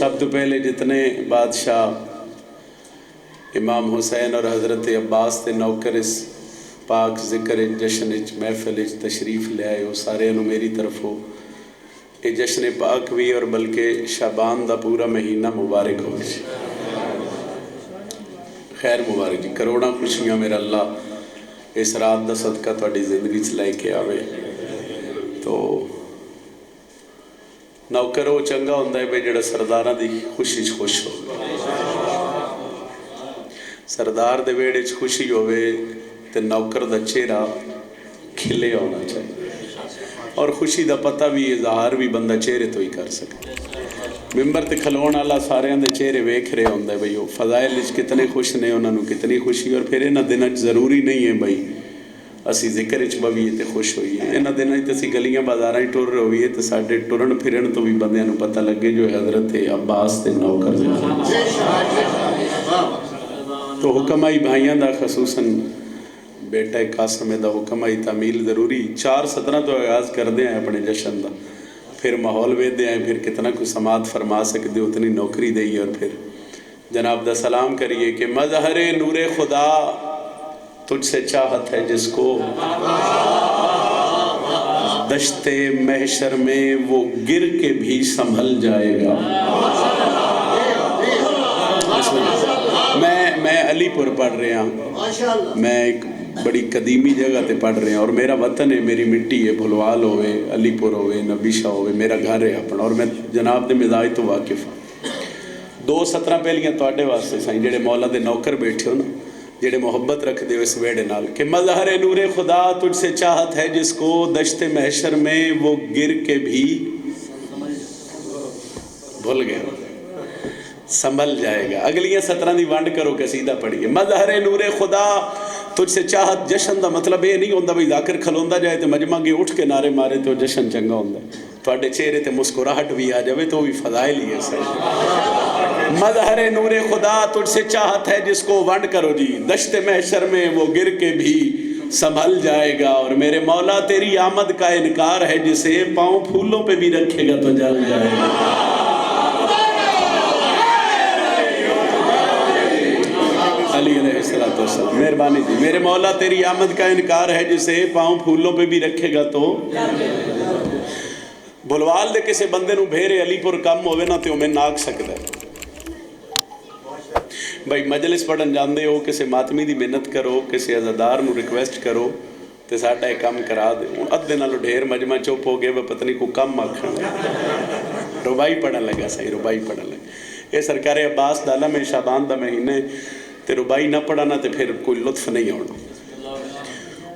سب تو پہلے جتنے بادشاہ امام حسین اور حضرت عباس کے نوکر اس پاک ذکر جشن محفل تشریف لے آئے ہو، سارے انہوں میری طرف ہو یہ جشن پاک بھی اور بلکہ شعبان دا پورا مہینہ مبارک ہو جی، خیر مبارک جی، کروڑاں خوشیاں میرا اللہ اس رات دا صدقہ تھوڑی زندگی سے لے کے آوے۔ تو نوکر وہ چنگا ہوندہ ہے بھئی جڑا سرداراں دی خوشی خوش ہو، سردار دے ویڑے خوشی ہوئے تے نوکر دا چہرہ کھلے ہونا چاہیے، اور خوشی دا پتہ بھی اظہار بھی بندہ چہرے تو ہی کر سکتا۔ ممبر تے کھلون والا سارے دے چہرے ویکھ رہے ہوندہ ہے بھئی وہ فضائل اس کتنے خوش نے، انہوں نے کتنی خوشی، اور پھر انہاں دنوں ضروری نہیں ہے بھئی اسی ذکر اچ بویے تے خوش ہوئیے، انہاں دنوں تے اسی گلیاں بازاراں ٹر رہے ہوئیے تے ساڈے ٹرن پھرن تو بھی بندیاں نوں پتہ لگے جو حضرت عباس تے نوکر دے۔ تو حکم آئی بھائیاں دا خصوصاً بیٹا قاسم دا حکم آئی تعمیل ضروری 4:17 تو آغاز کر دیں اپنے جشن دا، پھر ماحول وے دیں پھر کتنا کوئی سماعت فرما سکتے اتنی نوکری دئی، اور پھر جناب دا سلام کریے کہ مظہر نور خدا تجھ سے چاہت ہے جس کو، دشت محشر میں وہ گر کے بھی سنبھل جائے گا۔ میں علی پور پڑھ رہا ہوں، میں ایک بڑی قدیمی جگہ تے پڑھ رہا ہوں، اور میرا وطن ہے، میری مٹی ہے، بھلوال ہوئے، علی پور ہوئے، نبی شاہ ہوئے، میرا گھر ہے اپنا، اور میں جناب دے مزاج تو واقف ہوں۔ 2:17 پہلیاں تواڈے واسطے سائیں جڑے مولا دے نوکر بیٹھے ہو نا، جڑے محبت رکھ دے ہو اس ویڑے نال کہ مظہر نور خدا تجھ سے چاہت ہے جس کو، دشت محشر میں وہ گر کے بھی بھول گئے سنبھل جائے گا۔ اگلیاں 17 دی وانڈ کرو قصیدہ پڑھیے۔ مظہر نور خدا تجھ سے چاہت، جشن دا مطلب یہ نہیں ہوندہ بھئی ذاکر کھلوندہ جائے تو مجمع کے اٹھ کے نعرے مارے تو جشن چنگا ہوندہ ہے، تواڈے چہرے تے مسکراہٹ بھی آ جاوے تو بھی فضائل ہی ہے صحیح۔ مظہر نور خدا تجھ سے چاہت ہے جس کو، ونڈ کرو جی، دشت محشر میں وہ گر کے بھی سنبھل جائے گا، اور میرے مولا تیری آمد کا انکار ہے جسے، پاؤں پھولوں پہ بھی رکھے گا تو جل جائے گا۔ علی علیہ السلام، مہربانی جی، میرے مولا تیری آمد کا انکار ہے جسے، پاؤں پھولوں پہ بھی رکھے گا تو۔ بھلوال دے کسے بندے نو بھیرے علی پور کم ہوئے نا تے میں ناک سکتا ہے بھائی، مجلس پڑھن جاندے ہو کسے ماتمی دی محنت کرو، کسے عزادار نو ریکویسٹ کرو تے ساڈا ایک کام کرا دے، ادھے نالو ڈھیر مجمع چپ ہو گئے وہ پتنی کو کم آکھن ربائی پڑھن لگا صحیح، ربائی پڑھن لگا۔ یہ سرکار عباس دالا میں شعبان دا مہینے تے ربائی نہ پڑھانا تے پھر کوئی لطف نہیں ہونا۔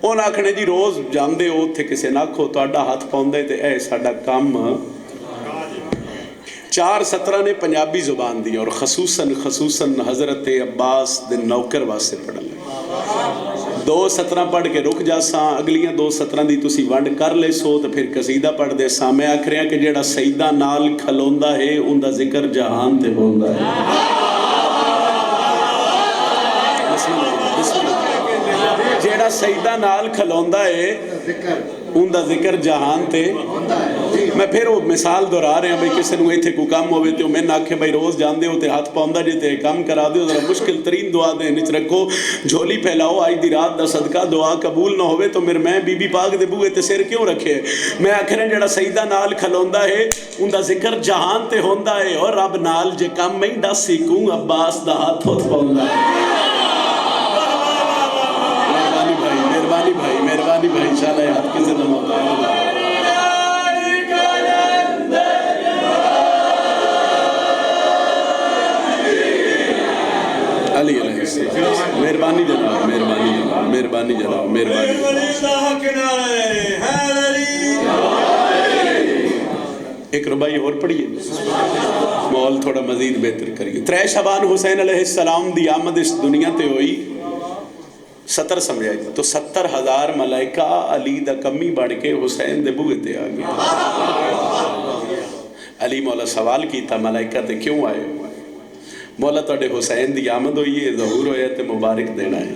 وہ آکھنے جی روز جاندے ہو تھے کسے نہ کھو تو اڈا ہاتھ پاؤندے تے اے ساڈا کام۔ 4:17 نے پنجابی زبان دی اور خصوصاً حضرت عباس دے نوکر واسطے پڑھن لگے۔ 2:17 پڑھ کے رک جاساں، اگلیاں 2:17 دی تسی ونڈ کر لے سو تو پھر قصیدہ پڑھ دے ساں۔ میں آکھ رہا کہ جیڑا سیدہ نال کھلوندہ ہے ان دا ذکر جہان تے ہوندہ ہے۔ جیڑا سیدہ نال کھلوندہ ہے ان دا ذکر جہان تے۔ میں پھر وہ مثال دورا رہے ہیں بھئی کسی نو ایتھے کو کام ہوئے تو میں ناکھے بھئی روز جاندے ہو تے ہاتھ پاؤندہ جیتے کام کرا دے، ذرا مشکل ترین دعا دے نچ رکھو، جھولی پھیلاؤ، آج دی رات دا صدقہ، دعا قبول نہ ہوئے تو میرے میں بی بی پاک دے بوئے تے سر کیوں رکھے۔ میں آکھریں جڑا سیدہ نال کھلوندہ ہے ان دا ذکر جہان تے ہوندہ ہے، اور رب نال جے کام میں ڈا سیکوں عباس دا ہاتھ ہوت پاؤندہ ہے۔ مہربانی بھائی انشاءاللہ یاد کسی دم ہوتا ہے۔ علی علیہ السلام، مہربانی جناب، مہربانی جناب۔ ایک ربائی اور پڑھیے، مول تھوڑا مزید بہتر کریے۔ 3 شعبان حسین علیہ السلام دی آمد اس دنیا تے ہوئی، 70 سمجھائی تو 70,000 ملائکہ علی دا کمی بڑھ کے حسین دے بوئے تے آگئے۔ علی مولا سوال کیتا ملائکہ تے کیوں آئے ہو؟ مولا توڑے حسین دی آمد ہوئی ہے، ظہور ہویا تے مبارک دینا ہے۔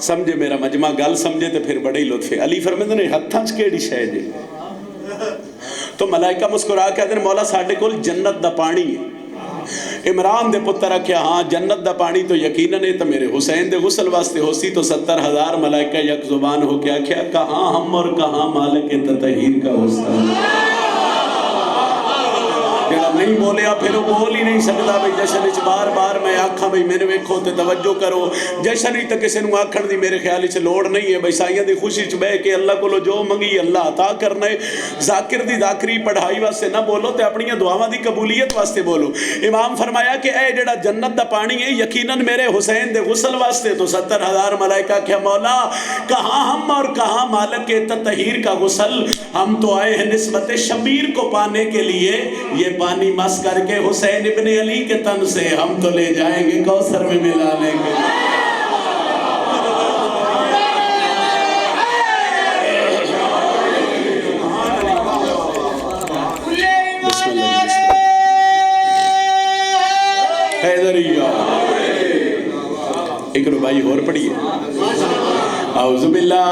سمجھے میرا مجمع گل سمجھے تے پھر بڑے ہی لطف ہے۔ علی فرمیندے نے ہتھاں چ کیڑی شے جے؟ تو ملائکہ مسکرا کے آدھے مولا ساڈے کول جنت دا پانی ہے. عمران دے پتر آکھیا ہاں جنت دا پانی تو یقیناً ہے تو میرے حسین دے غسل واسطے ہو سی. تو 70,000 ملائکہ یک زبان ہو کے آکھیا کہاں ہم اور کہاں مالک تطہیر کا غسل. جڑا نہیں بولیا پھر وہ بول ہی نہیں سکتا. بھئی جشن اچ بار بار میں آکھاں بھئی میرے ویکھو تے توجہ کرو. جشن ہی تے کسے نوں آکھن دی میرے خیال وچ لوڑ نہیں ہے. بھئی سائیاں دی خوشی وچ بیٹھ کے اللہ کولو جو منگی اللہ عطا کرنا ہے. ذاکر دی ذاکری پڑھائی واسطے نہ بولو تے اپنی دعاواں دی قبولیت واسطے بولو. امام فرمایا کہ اے جڑا جنت دا پانی ہے یقیناً میرے حسین دے غسل واسطے. تو 70,000 ملائکہ کہ مولا کہاں ہم اور کہاں مالک تطہیر کا غسل. ہم تو آئے ہیں نسبت شبیر کو پانے کے لیے. یہ پانی مس کر کے حسین ابن علی کے تن سے ہم تو لے جائیں گے کوثر میں ملا لیں گے. حیدریہ ایک رو بھائی اور پڑھیے. اعوذ باللہ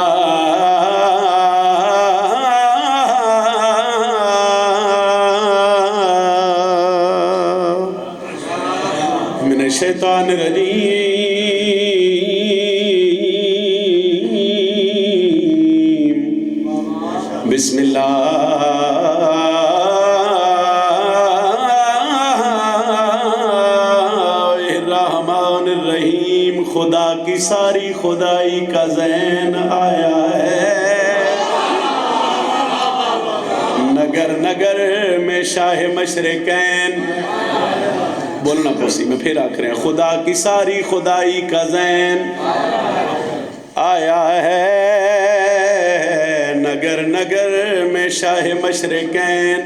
شیطان الرجیم بسم اللہ الرحمن الرحیم. خدا کی ساری خدائی کا ذہن آیا ہے. نگر نگر میں شاہ مشرقین بولنا پوسی میں پھر آکھ رہے ہیں. خدا کی ساری خدائی کا ذہن آیا ہے. نگر نگر میں شاہ مشرقین.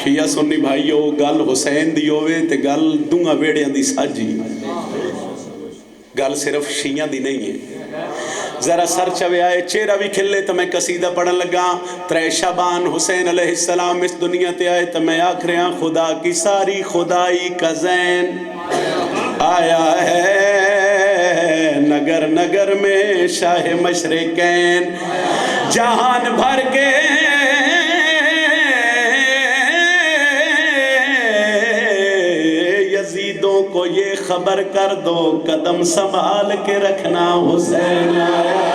شیعہ سنی بھائیو گل حسین دی ہوئے تے گل دونگا ویڑیاں دی ساجی. گل صرف شیعہ دی نہیں ہے. ذرا سر چوے آئے چہرہ بھی کھلے تو میں قصیدہ پڑھن لگا. 3 شعبان حسین علیہ السلام اس دنیا تے آئے تو میں آکھ رہا خدا کی ساری خدائی کا ذہن آیا ہے. نگر نگر میں شاہ مشرقین جہان بھر کے یزیدوں کو یہ خبر کر دو قدم سنبھال کے رکھنا حسین آیا.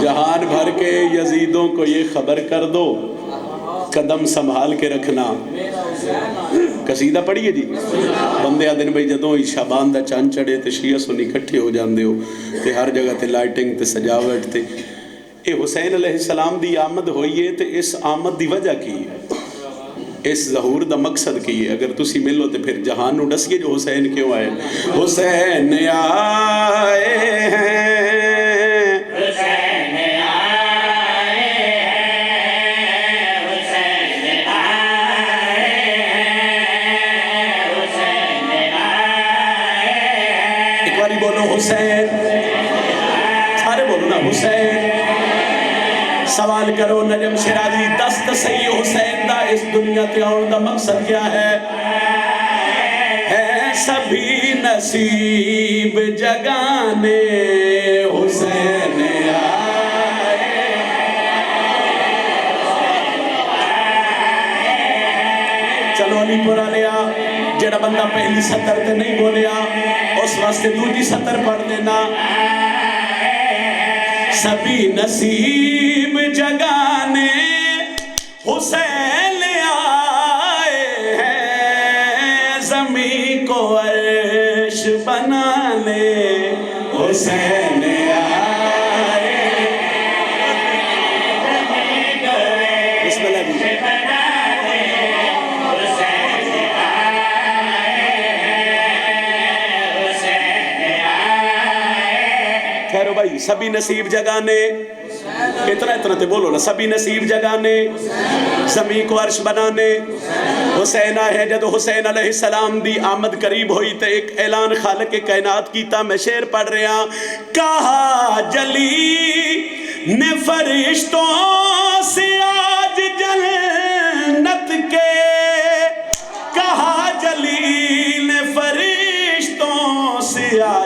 جہان بھر کے یزیدوں کو یہ خبر کر دو قدم سنبھال کے رکھنا. قصیدہ پڑھیے جی. بندے آدھن بھئی جدوں شعبان دا چاند چڑھے تے شیعہ سنی کٹھے ہو جاندے ہو تے ہر جگہ تے لائٹنگ تے سجاوٹ تے. اے حسین علیہ السلام دی آمد ہوئی ہے تے اس آمد دی وجہ کی ہے, اس ظہور دا مقصد کی ہے. اگر تسی ملو تے پھر جہان نو ڈسیے جو حسین کیوں آئے. حسین آئے ہیں حسین. سارے بولو نا حسین. سوال کرو نجم شرازی دست صحیح حسین دا اس دنیا تے آن دا مقصد کیا ہے سبھی نصیب جگانے حسین آئے. چلو علی پورا لیا. جڑا بندہ پہلی سطر تے نہیں بولیا اس واسطے دوجی سطر پڑھ دینا. سبھی نصیب جگانے حسین آئے ہیں. زمین کو عرش بنانے حسین آئے. بسم اللہ بھی بھائی. سبھی نصیب جگانے اتنا تے بولو نا. سبھی نصیب جگانے زمین کو عرش بنانے حسین آئے. جدو حسین علیہ السلام دی آمد قریب ہوئی تے ایک اعلان خالق کائنات کیتا. میں شعر پڑھ رہا. کہا جلی نے فرشتوں سے آج جنت کے. کہا جلی نے فرشتوں سے آج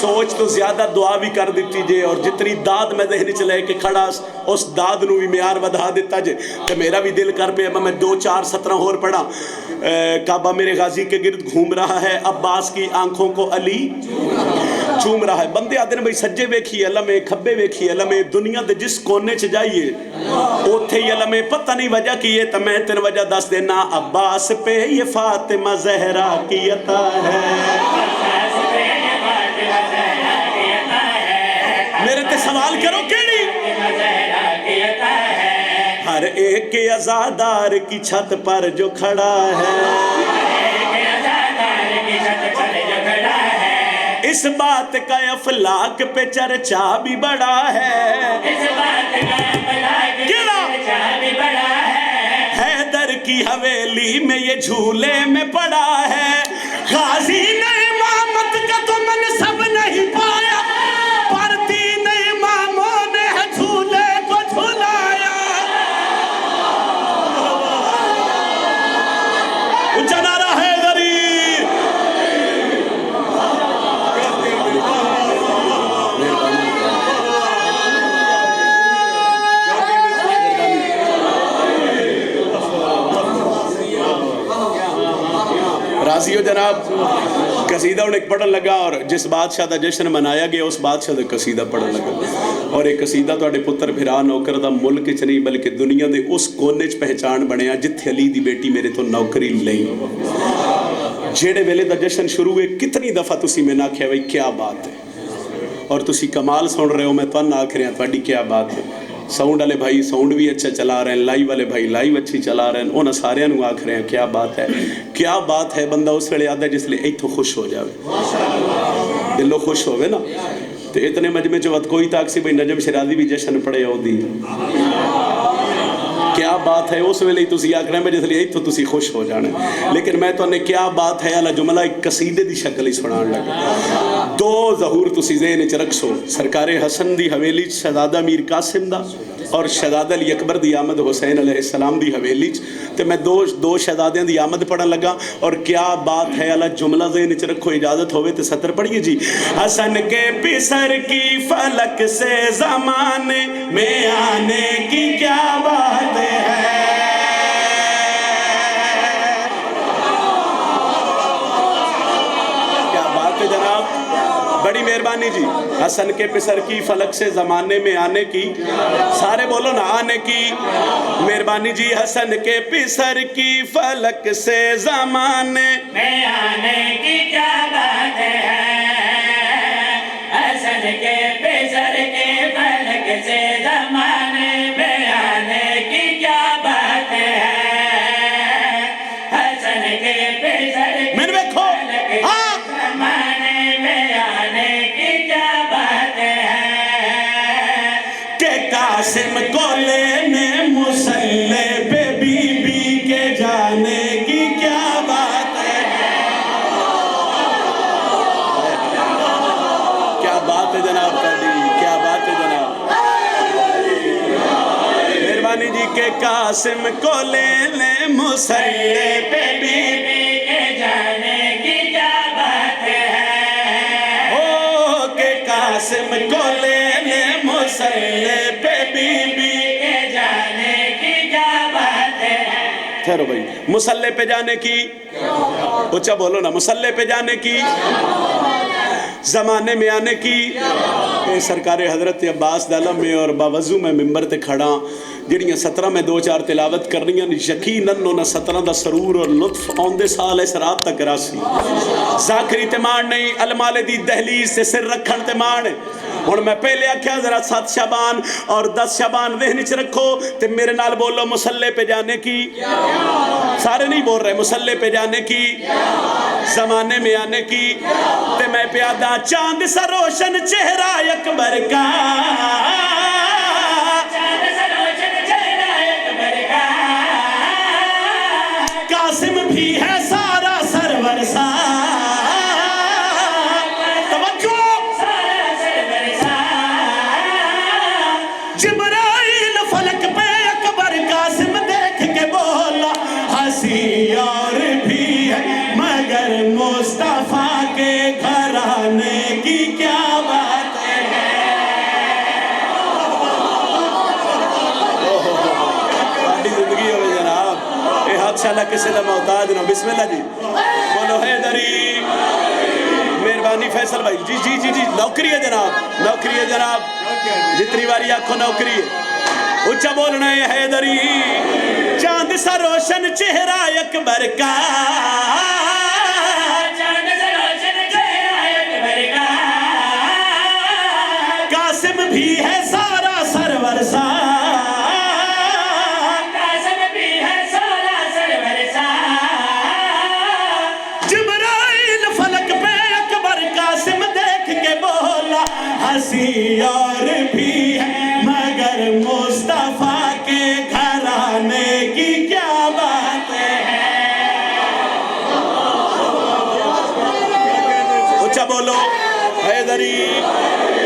سوچ تو زیادہ دعا بھی کر دیتی جے اور جتنی داد میں ذہن چ لے کے کھڑا اس داد نو بھی معیار ودھا دیتا جے تو میرا بھی دل کر پہ میں 2-4 اور پڑھا کعبہ میرے غازی کے گرد گھوم رہا ہے عباس کی آنکھوں کو علی چوم رہا ہے بندے آدھے نے بھائی سجے ویکھی اللہ میں کھبے ویکھی اللہ میں دنیا دے جس کونے چ جائیے اوتھے ہی اللہ میں پتہ نہیں وجہ کی ہے تو میں تین وجہ دس دینا عباس پہ یہ فاطمہ زہرا کی عطا ہے میرے تے سوال کرو کیڑی ہر ایک عزادار کی چھت پر جو کھڑا ہے اس بات کا افلاک پہ چرچا بھی بڑا ہے اس بات کا افلاک پہ چرچا بھی بڑا ہے حیدر کی حویلی میں یہ جھولے میں پڑا ہے غازی نے امامت کا تو منصب نہیں پایا پر تین اماموں نے جھولے کو جھلایا اونچا نعرہ حیدری راضی ہو جناب قصیدہ انہیں پڑھن لگا اور جس بادشاہ دا جشن منایا گیا اس بادشاہ دا قصیدہ پڑھن لگا اور ایک قصیدہ تو اڑے پتر بھرا نوکر دا ملک چ نہیں بلکہ دنیا دے اس کونے چ پہچان بنیا جتھے علی دی بیٹی میرے تو نوکری لئی جیڑے ویلے دا جشن شروع ہوئے کتنی دفعہ تسی میں نہ کہا بھائی کیا بات ہے اور تسی کمال سن رہے ہو میں تو نہ آکھ رہے ہیں تھوڑی کیا بات ہے ساؤنڈ والے بھائی ساؤنڈ بھی اچھا چلا رہے ہیں لائیو والے بھائی لائیو اچھی چلا رہے ہیں انہاں سارے انہوں آکھ رہے ہیں کیا بات ہے بندہ اس ویلے آدھا جس لئے ایتھو خوش ہو جاوے دلو خوش ہوئے نا تو اتنے مجمع چوت کوئی تاکسی بھائی نجم شرازی بھی جشن پڑے ہو دی کیا بات ہے اس ویلے تسی آکھ رہے ہیں جس لئے ایتھو تسی خوش ہو جانے لیکن میں تو انہیں کیا بات ہے اللہ جملہ ایک قصیدے دی شکل ہی سنان لگا 2 ظہور تسی ذہن چ رکھو سرکار حسن دی حویلی شہزادہ میر قاسم دا اور شہزادہ علی اکبر دی آمد حسین علیہ السلام دی حویلی تے میں دو شہزادیاں دی آمد پڑھن لگا اور کیا بات ہے اللہ جملہ ذہن چ رکھو اجازت ہوئے تے سطر پڑھیے جی حسن کے پسر کی فلک سے زمانے میں آنے کی کیا بات ہے کیا بات ہے جناب بڑی مہربانی جی حسن کے پسر کی فلک سے زمانے میں آنے کی سارے بولو نا آنے کی مہربانی جی حسن کے پسر کی فلک سے زمانے میں آنے کی کیا بات ہے حسن کے پسر کے فلک سے زمانے میں آنے کی کیا بات ہے حسن کے پسر کے فلک سے زمانے میں آنے کی کیا بات ہے کہ قاسم کو لینے مسلح پہ بی بی کے جانے کی کیا بات ہے کیا بات ہے جناب کیا بات ہے جناب مہربانی جی کہ قاسم کو لینے مسلح پہ بی بی کے جانے کی کیا بات ہے کہ قاسم کو لینے مسلح پہ بی بی کے جانے کی کیا بات ہے ٹھہرو بھائی مسلح پہ جانے کی اچھا بولو نا مسلح پہ جانے کی زمانے میں آنے کی سرکار حضرت عباس دالم میں اور باوضو میں ممبر تے کھڑا جڑیاں 17 میں 2-4 تلاوت کرنیاں یقیناً انہاں 17 دا سرور اور لطف آندے سال اس رات تک راسی ذاکری تے مان نہیں المال دی دہلیز سے سر رکھن تے مان اور میں پہلے آکھیا ذرا 7 شعبان اور 10 شعبان ذہن چ رکھو تے میرے نال بولو مسلح پہ جانے کی سارے نہیں بول رہے مسلح پہ جانے کی زمانے میں آنے کی تے میں پیادہ چاند سا روشن چہرہ اکبر کا چاند سا روشن چہرہ اکبر کا قاسم بھی ہے سارا سرور سا توجہ سارا سرور سا جبرائیل فلک پہ اکبر قاسم دیکھ کے بولا ہنسی اور بھی ہے مگر مصطفیٰ کے گھر آنے کی کیا انشاءاللہ کسی دا محتاج نہ. بسم اللہ جی بولو حیدری. مہربانی فیصل بھائی. جی جی جی جی نوکری ہے جناب, نوکری ہے جناب, جتنی باری آنکھوں نوکری ہے. اچھا بولنا ہے حیدری. چاند سا روشن چہرہ اکبر کا, چاند سے روشن چہرہ اکبر کا, قاسم بھی ہے سارا سرور سا, قاسم بھی ہے سارا سرور سا, جبرائیل فلک پہ اکبر قاسم دیکھ کے بولا ہنسی اور بھی ہے مگر مصطفیٰ کے گھرانے کی کیا بات ہے. اچھا بولو حیدری.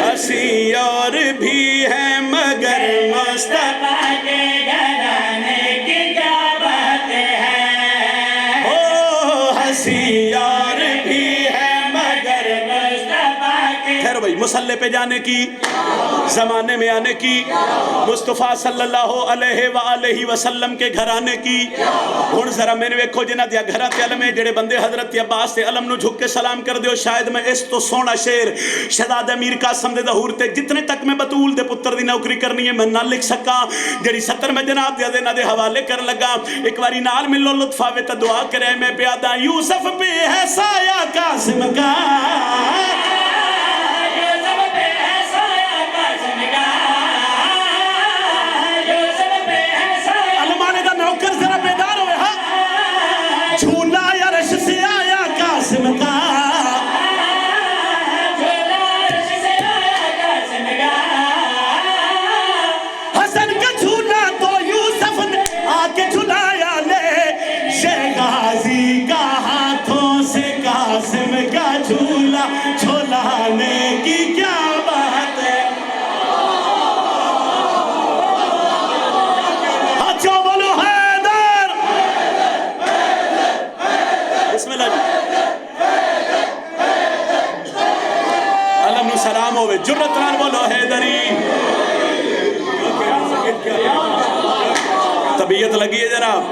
ہنسی اور بھی ہے مگر مصطفیٰ کے گھرانے کی کیا بات ہے, او ہنسی اور بھی ہے مگر. مصطفیٰ کے. خیر بھائی مسلح پہ جانے کی, زمانے میں آنے کی, مصطفیٰ صلی اللہ علیہ وآلہ وسلم کے گھر آنے کی. ہن ذرا میں نے ویکھو جنہ دیا گھراں تے علم ہے جڑے بندے حضرت عباس تے علم نو جھک کے سلام کر دیو. شاید میں اس تو سونا شعر شہزادہ امیر قاسم دے ظہور تے جتنے تک میں بطول دے پتر دی نوکری کرنی ہے میں نہ لکھ سکا. جڑی 70 میں جناب دے دے حوالے کر لگا. ایک باری نال ملو لطف آوے تے دعا کرے. میں پیادا یوسف پہ ہے سایہ قاسم کا, جھولا عرش سے آیا قاسم کا, حسن کا جھولا تو یوسف نے آ کے جھلایا لے. یہ غازی کا ہاتھوں سے قاسم کا جھولا جھلانے کی کیا بات ہے. اچھا بولو حیدر. بسم اللہ جی. علم نو سلام ہوئے. جرت نال بولو حیدری. طبیعت لگی ہے جناب.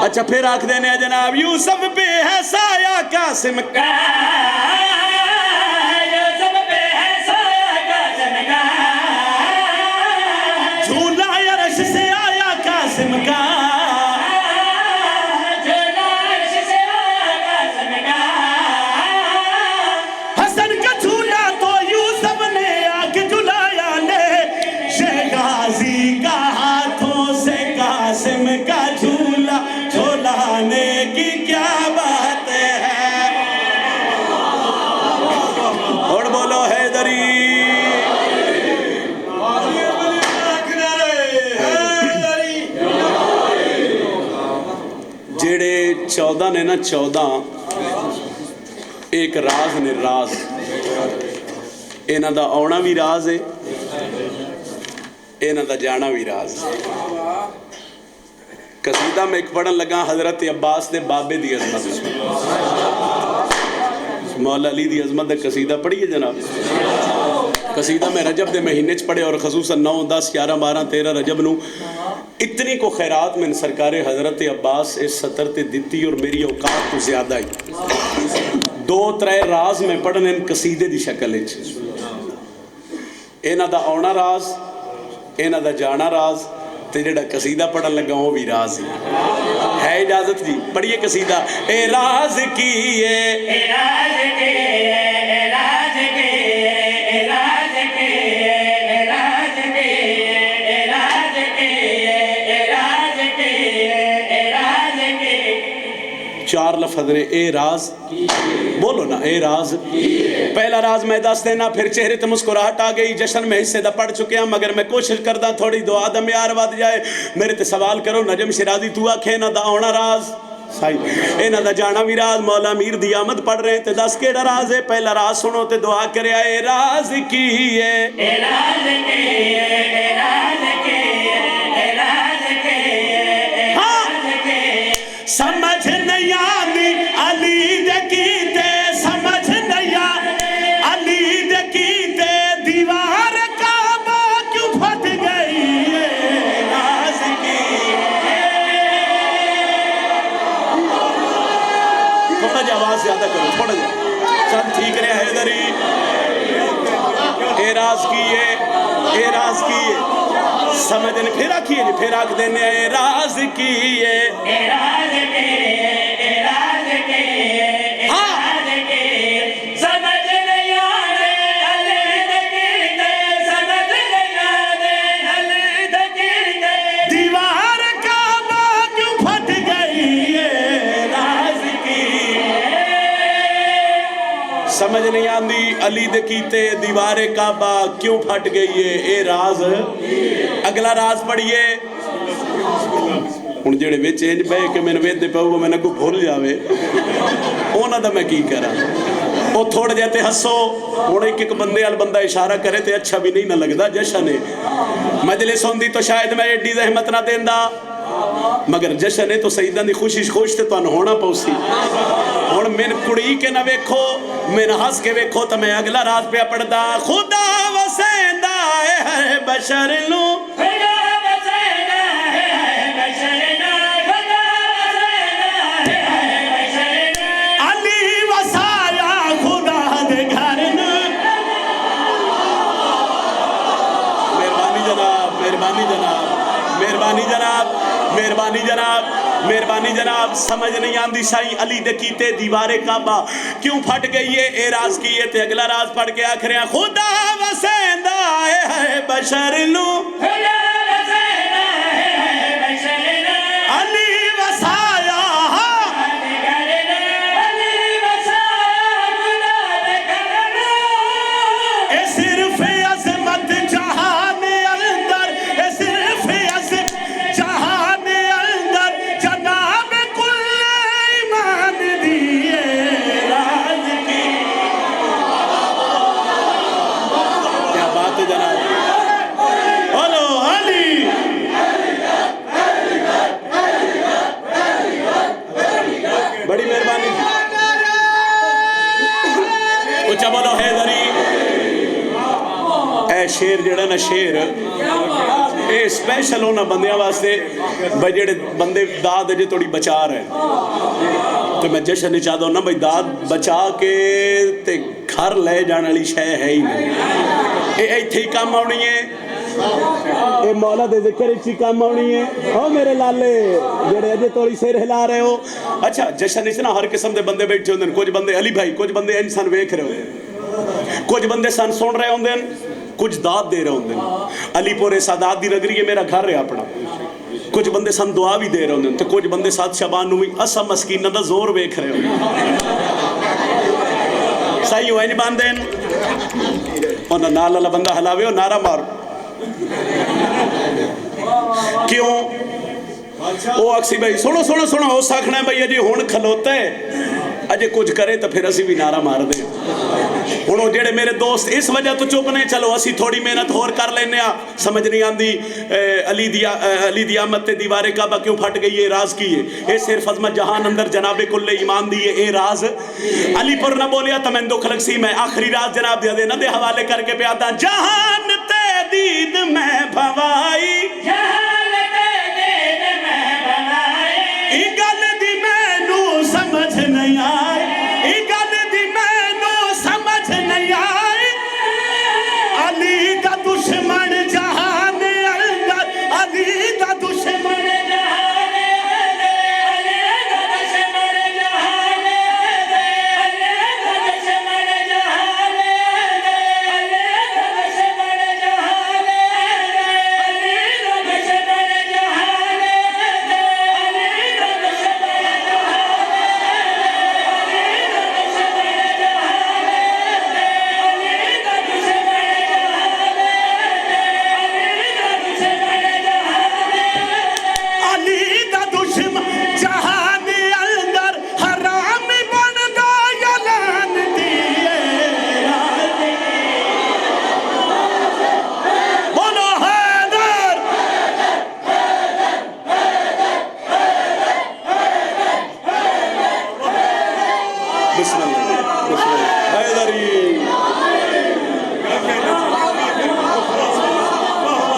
اچھا پھر آنکھ دینے ہیں جناب. یوسف پہ ہے سایہ قاسم کا, یوسف پہ ہے سایہ قاسم کا, جھولا عرش سے آیا قاسم کا, جھولا عرش سے آیا قاسم کا, حسن کا جھولا تو یوسف نے آ کے جھلایا لے. یہ غازی کا ہاتھوں سے قاسم کا جھولا جھلانے کی کیا بات ہے. اور بولو حیدری. جڑے 14 نے نا 14 ایک راز نے راز. انہاں دا آنا بھی راز ہے, انہاں دا جانا بھی راز. قصیدہ میں ایک پڑھن لگا حضرت عباس دے بابے دی عظمت, مولا علی دی عظمت دا قصیدہ پڑھیے جناب. قصیدہ میں رجب دے مہینے چ پڑھے اور خصوصاً 9 10 11 12 13 رجب نو اتنی کو خیرات میں سرکار حضرت عباس اس سطر تے دیتی اور میری اوقات تو زیادہ ہی 2-3 راز میں پڑھنے ان قصیدے دی شکل ہے. انہاں دا آنا راز, انہاں دا جانا راز, تے جڑا قصیدہ پڑھن لگا وہ بھی راز ہے. اجازت جی پڑھیے قصیدہ. اے راز کیے, اے راز کے, اے راز کے, اے راز کے, اے راز کے, اے راز کے, اے راز کے, اے راز کے. 4 لفظ نے اے راز. بولو نا اے راز. پہلا راز میں دس دینا, پھر چہرے تے مسکراہٹ آ گئی. جشن میں حصے دا پڑھ چکے ہیں مگر میں کوشش کردہ تھوڑی دعا دا معیار ود جائے. میرے تے سوال کرو نجم شرازی تو آکھے نہ دا آنا راز صحیح, اے نہ دا جانا بھی راز. مولا امیر دی آمد پڑھ رہے تے دس کیڑا راز ہے. پہلا راز سنو تے دعا کرے. اے راز کی ہے, اے راز کے, اے راز کے, اے راز کے, اے راز کے. سمجھ نہیں آندی علی دے کیتے, سمجھ نہیں آندی علی دے کیتے, دیوار کعبہ کیوں پھٹ گئی. راز کی راز کی ہے اے راز کی ہے سمجھ نہیں پھر آکھیے جی پھر آکھ دینے اے راز کی ہے اے راز کے اے راز کے اے راز کے سمجھ نہیں آنے علی دکھتے سمجھ نہیں آنے علی دکھتے دیوار کعبہ کیوں پھٹ گئی ہے راز کی سمجھ نہیں آندی علی دے کیتے دیوار کعبہ کیوں پھٹ گئی ہے اے راز اگلا راز پڑھیے ہن جڑے وچ انج بہ کے میں ویدے پاؤ میں کو بھول جاوے انہاں دا میں کی کراں وہ تھوڑے جاتے ہسو ہن ایک بندے وال بندہ اشارہ کرے تے اچھا بھی نہیں نہ لگدا جشن ہے مجلس ہوندی تو شاید میں ایڈی زحمت نہ دیندا مگر جشن ہے تو سیداں دی خوشی خوش تے تانوں ہونا پوسی ہن میں کڑی کے نہ ویکھو میں ہنس کے ویکھو تو میں اگلا راز پہ پڑھدا خدا وسیندا ہے ہر بشر نو خدا وسیندا ہے ہر بشر نو خدا وسیندا ہے ہر بشر نو علی وسایا خدا دے گھر نو مہربانی جناب مہربانی جناب مہربانی جناب مہربانی جناب مہربانی جناب سمجھ نہیں آندی سائی علی دے کیتے دیوار کعبہ کیوں پھٹ گئی ہے اے راز کی ہے تے اگلا راز پڑھ کے آکھ رہے ہیں خدا وسیندا ہے ہر بشر نو خدا وسیندا ہے ہر بشر نو علی وسایا علی وسایا خدا دے گھر نو اے صرف عظمت جہان اندر اے صرف عظمت جہان اندر جناب کل ایمان دیئے راز کی کیا بات ہے جناب بولو علی بڑی مہربانی اچھا بولو حیدری اے شیر جڑا نا شیر اے سپیشل ہونا بندیاں واسطے بھائی جڑے بندے داد جے توڑی بچا رہے تو میں جشن نہیں چاہتا ہوں نا بھائی داد بچا کے تے گھر لے جانے والی شے ہے ہی نہیں اے ایتھے ہی کام آنی ہے اے مولا دے ذکر اچھی کام آنی ہے ہو میرے لالے جڑے اجے توڑی سیر ہلا رہے ہو اچھا جشن اس نا ہر قسم دے بندے بیٹھے ہوندے کچھ بندے علی بھائی کچھ بندے انسان ویکھ رہے ہوندے کچھ بندے سن سن رہے ہوندے کچھ داد دے رہے ہوندے علی پورے سادات دی نگری ہے میرا گھر ہے اپنا کچھ بندے سن دعا بھی دے رہے ہوندے تے کچھ بندے ساتھ شبان نوی اسا مسکینہ دا زور ویکھ رہے ہوندے صحیح ہو انج باندین انہاں نال اللہ بندہ ہلاوے ہو نعرہ مارو کیوں او اکسی بھائی سنو سنو سنو ہو ساکھنا ہے بھائی اجے ہون کھلوتا ہے اجے کچھ کرے تو پھر اسی بھی نعرہ مار دیں ہونو جڑے میرے دوست اس وجہ تو چپ نہیں چلو اسی تھوڑی محنت ہور کر لینے سمجھ نہیں آندی علی دی آمد تے دیوار کعبہ کیوں پھٹ گئی ہے راز کی ہے اے صرف عظمت جہان اندر جناب کل ایمان دی ہے اے راز علی پر نہ بولیا تو میں دکھ لگ سی میں آخری راز جناب دیا دے نہ دے حوالے کر کے پیادا جہان تے دید میں بھوائی جہان تے دید میں بھوائی ای گل دی میں نو سمجھ نہیں آئی ای گل دی میں نو سمجھ نہیں آئی علی دا دشمن جہان اندر علی دا دشمن جہان علی دا دشمن جہان علی دا دشمن جہان علی دا دشمن جہان علی دا دشمن جہان علی دا دشمن علی دا دشمن جہان اندر حرام بن دا یلان دیئے بولو حیدر بسم اللہ بسم اللہ حیدری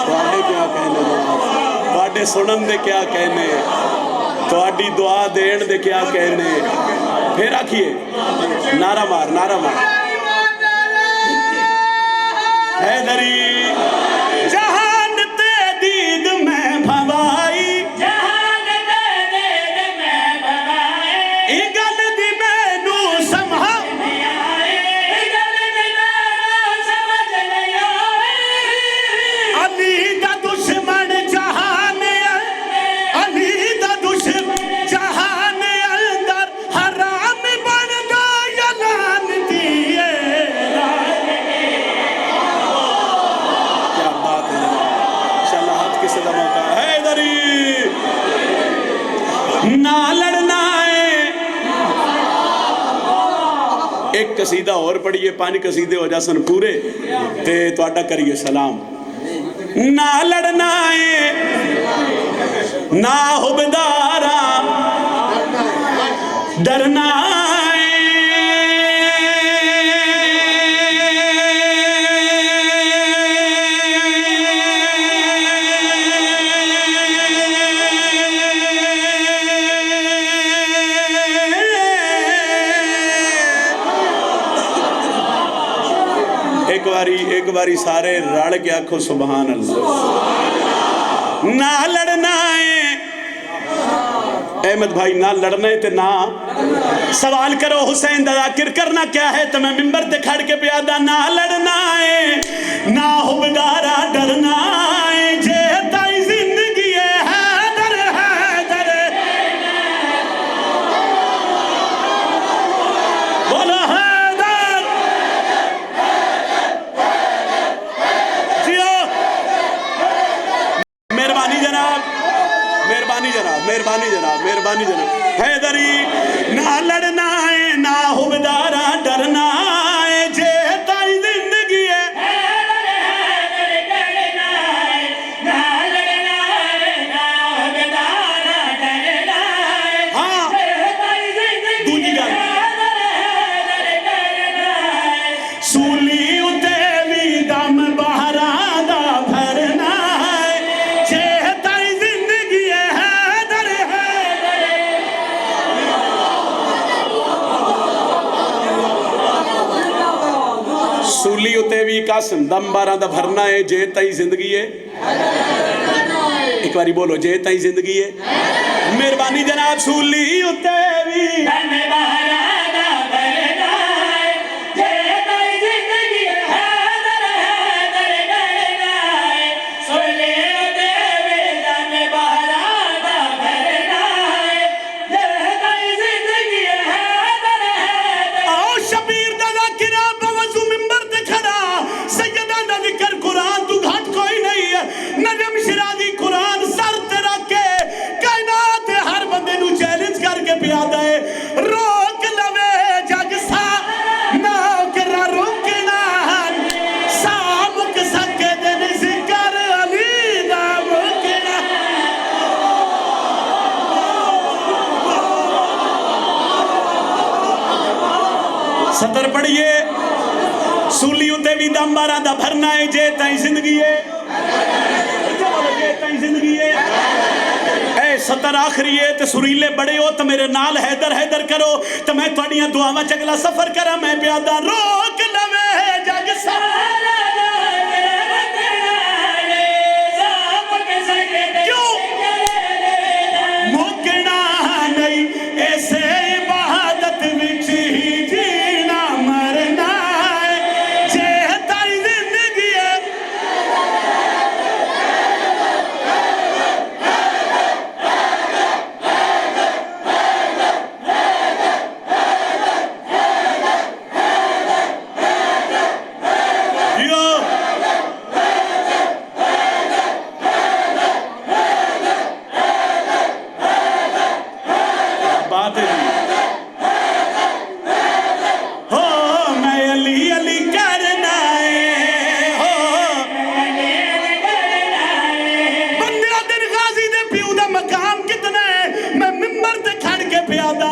تواڈے کیا کہنے تواڈے سنن دے کیا کہنے تواڈی دعا دین دے کیا کہنے پھر آکھیے نعرہ مار نعرہ مار قصیدہ اور پڑھیے 5 قصیدے ہو جاسن پورے تے تواڈا کریے سلام نہ لڑنا ہے نہ حبدارا ڈرنا ایک باری سارے رڑ کے آکھو سبحان اللہ نہ لڑنا ہے احمد بھائی نہ لڑنا ہے تے نہ سوال کرو حسین دا ذاکر کرنا کیا ہے تو میں ممبر تے کھڑ کے پیادا نہ لڑنا ہے نہ حبدارا ڈرنا ہے جے تائی زندگی حیدر حیدر بولا حیدر جیو مہربانی جناب مہربانی جناب مہربانی جناب مہربانی جناب حیدری نہ لڑنا ہے نہ حبدارا ڈرنا ہے جے تائی زندگی ہے حیدر حیدر ڈرنا ہے نہ لڑنا ہے نہ حبدارا ڈرنا ہے ہاں تائی زندگی دوجی گل حیدر حیدر ڈرنا ہے سولی اتے بھی دم بہرا دا بھرنا ہے جے تائی زندگی ہے حیدر حیدر سولی اتے بھی قاسم دم بارہ دا بھرنا ہے جے تائی زندگی ہے ایک باری بولو جے تائی زندگی ہے مہربانی جناب سولی اتے بھی دم بہرا دا بھرنا ہے جے تائی زندگی حیدر حیدر ڈرنا ہے سولے دیوے دم بہرا دا بھرنا ہے جے تائی زندگی حیدر حیدر آؤ شبیر دا ذاکرہ بوضو ممبر تے کھڑا سیدہ دا ذکر قرآن تو گھٹ کوئی نہیں ہے نجم شرازی قرآن سر تے رکھ کے کائنات ہر بندے نو چیلنج کر کے پیادا ہے روک لوے جگ سا نوکرا رکنا سا مک سکے دن ذکر علی دا مکنا سطر پڑھئے سولیوں تے بھی دم بارہ دا بھرنا ہے جے تائیں زندگی ہے جے تائیں زندگی ہے اے سطر آخری ہے تے سریلے بڑے ہو تو میرے نال حیدر حیدر کرو تو میں تھوڑیاں دعاواں چگلا سفر کرا میں پیادا روک لوے جگ سارا کیوں موکنا نہیں ایسے عبادت وچ ہی جینا مرنا ہے جے تائی زندگی ہے دیو بات ہے ہو میں علی علی کرنا ہے ہو بندہ دن غازی دے پیو دا مقام کتنا ہے میں ممبر تے کھڑ کے پیادا